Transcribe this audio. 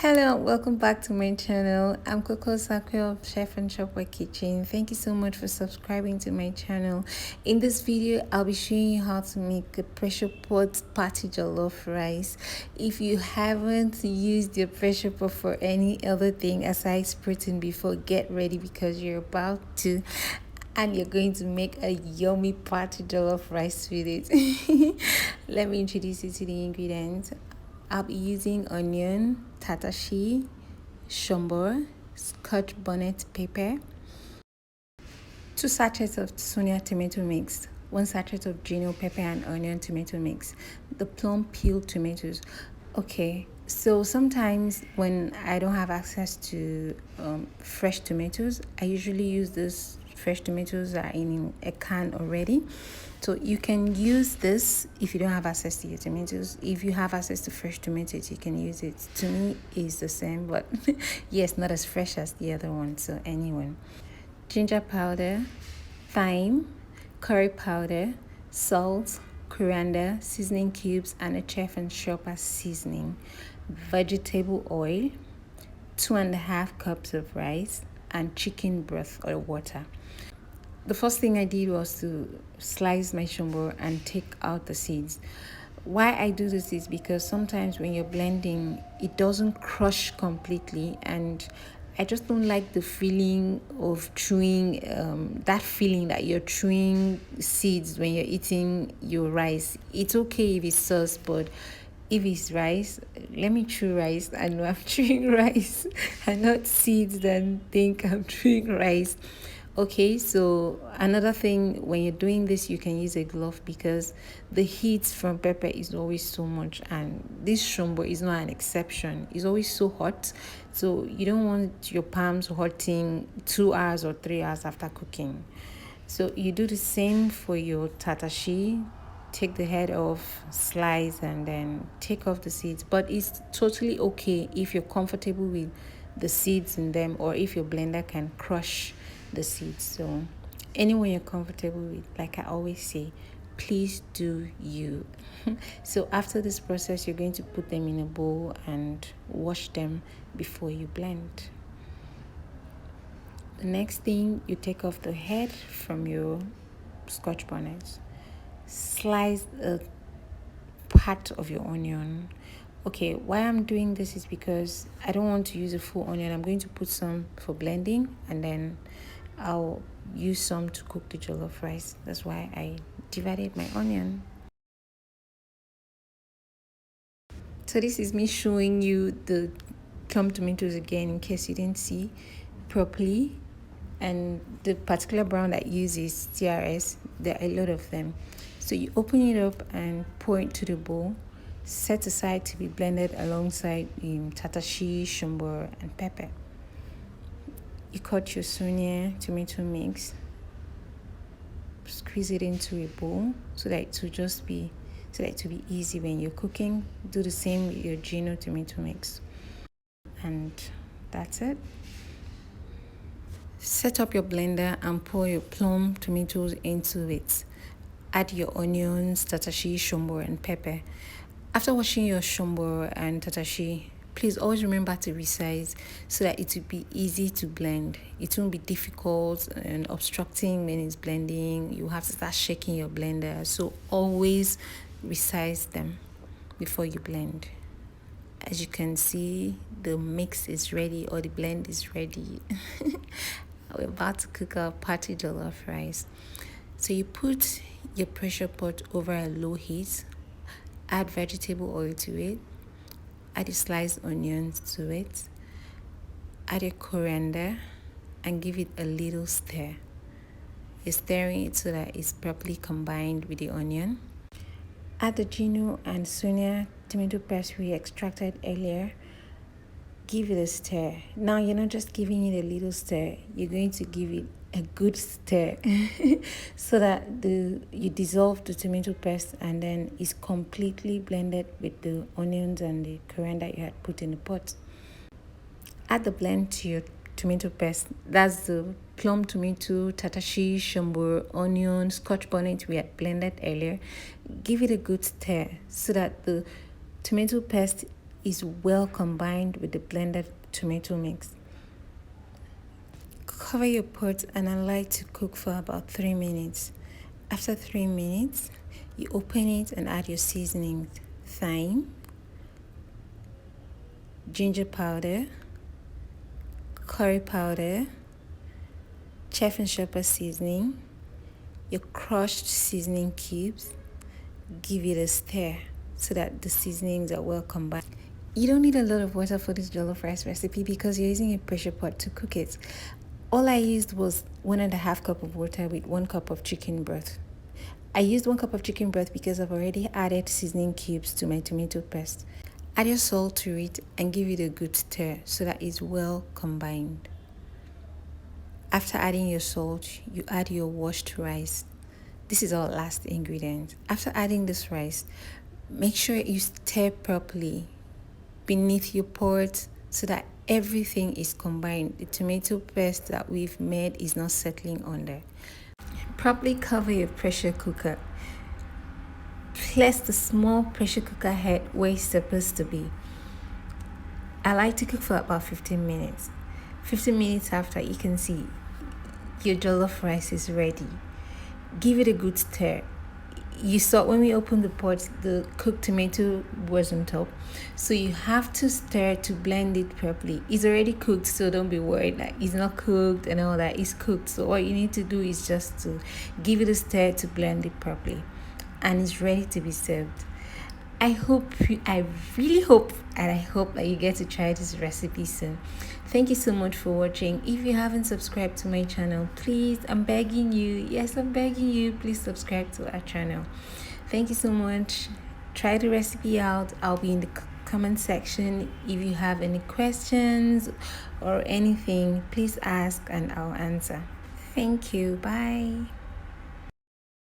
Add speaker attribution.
Speaker 1: Hello, welcome back to my channel. I'm Coco Sakwe of Chef and Shopware Kitchen. Thank you so much for subscribing to my channel. In this video, I'll be showing you how to make a pressure pot party jollof rice. If you haven't used your pressure pot for any other thing aside protein before, get ready because you're about to, and you're going to make a yummy party jollof rice with it. Let me introduce you to the ingredients. I'll be using onion, tatashi, shombo, scotch bonnet pepper, 2 sachets of Sonia tomato mix, 1 sachet of Gino pepper and onion tomato mix, the plum peel tomatoes. Okay, so sometimes when I don't have access to fresh tomatoes, I usually use this fresh tomatoes that are in a can already. So you can use this if you don't have access to your tomatoes. If you have access to fresh tomatoes, you can use it. To me, it's the same, but yes, not as fresh as the other one. So anyone. Ginger powder, thyme, curry powder, salt, coriander, seasoning cubes, and a chef and shopper seasoning. Vegetable oil, 2.5 cups of rice, and chicken broth or water. The first thing I did was to slice my shombo and take out the seeds. Why I do this is because sometimes when you're blending, it doesn't crush completely, and I just don't like the feeling of chewing, that feeling that you're chewing seeds when you're eating your rice. It's okay if it's sauce, but if it's rice, let me chew rice. I know I'm chewing rice and not seeds that think I'm chewing rice. Okay, so another thing, when you're doing this, you can use a glove because the heat from pepper is always so much, and this shombo is not an exception. It's always so hot, so you don't want your palms hurting 2 hours or 3 hours after cooking. So you do the same for your tatashi. Take the head off, slice, and then take off the seeds. But it's totally okay if you're comfortable with the seeds in them, or if your blender can crush the seeds. So anyone you're comfortable with, like I always say, please do you. So after this process, you're going to put them in a bowl and wash them before you blend. The next thing, you take off the head from your scotch bonnet. Slice a part of your onion. Okay, why I'm doing this is because I don't want to use a full onion. I'm going to put some for blending, and then I'll use some to cook the jollof rice. That's why I divided my onion. So this is me showing you the plum tomatoes again in case you didn't see properly. And the particular brand I use is TRS. There are a lot of them. So you open it up and pour it to the bowl. Set aside to be blended alongside tatashi, shombo, and pepper. You cut your Sonia tomato mix, squeeze it into a bowl so that it will be easy when you're cooking. Do the same with your Gino tomato mix, and that's it. Set up your blender and pour your plum tomatoes into it. Add your onions, tatashi, shombo, and pepper. After washing your shombo and tatashi, please always remember to resize so that it will be easy to blend. It won't be difficult and obstructing when it's blending. You have to start shaking your blender. So always resize them before you blend. As you can see, the mix is ready, or the blend is ready. We're about to cook our party jollof rice. So you put your pressure pot over a low heat. Add vegetable oil to it. Add your sliced onions to it. Add your coriander and give it a little stir. You're stirring it so that it's properly combined with the onion. Add the Gino and Sonia tomato paste we extracted earlier. Give it a stir. Now you're not just giving it a little stir, you're going to give it a good stir so that you dissolve the tomato paste, and then it's completely blended with the onions and the coriander you had put in the pot. Add the blend to your tomato paste. That's the plum tomato, tatashi, shombo, onion, scotch bonnet we had blended earlier. Give it a good stir so that the tomato paste is well combined with the blended tomato mix. Cover your pot and allow it to cook for about 3 minutes. After 3 minutes, you open it and add your seasonings: thyme, ginger powder, curry powder, chef and shopper seasoning, your crushed seasoning cubes. Give it a stir so that the seasonings are well combined. You don't need a lot of water for this jollof rice recipe because you're using a pressure pot to cook it. All I used was 1.5 cup of water with 1 cup of chicken broth. I used 1 cup of chicken broth because I've already added seasoning cubes to my tomato paste. Add your salt to it and give it a good stir so that it's well combined. After adding your salt, you add your washed rice. This is our last ingredient. After adding this rice, make sure you stir properly beneath your pot so that everything is combined. The tomato paste that we've made is not settling under. Properly cover your pressure cooker. Place the small pressure cooker head where it's supposed to be. I like to cook for about 15 minutes. 15 minutes after, you can see your jollof rice is ready. Give it a good stir. You saw when we opened the pot, the cooked tomato was on top, so you have to stir to blend it properly. It's already cooked, so don't be worried that it's not cooked and all that. It's cooked, so what you need to do is just to give it a stir to blend it properly, and it's ready to be served. I really hope that you get to try this recipe soon. Thank you so much for watching. If you haven't subscribed to my channel, please, I'm begging you. Yes, I'm begging you. Please subscribe to our channel. Thank you so much. Try the recipe out. I'll be in the comment section. If you have any questions or anything, please ask and I'll answer. Thank you. Bye.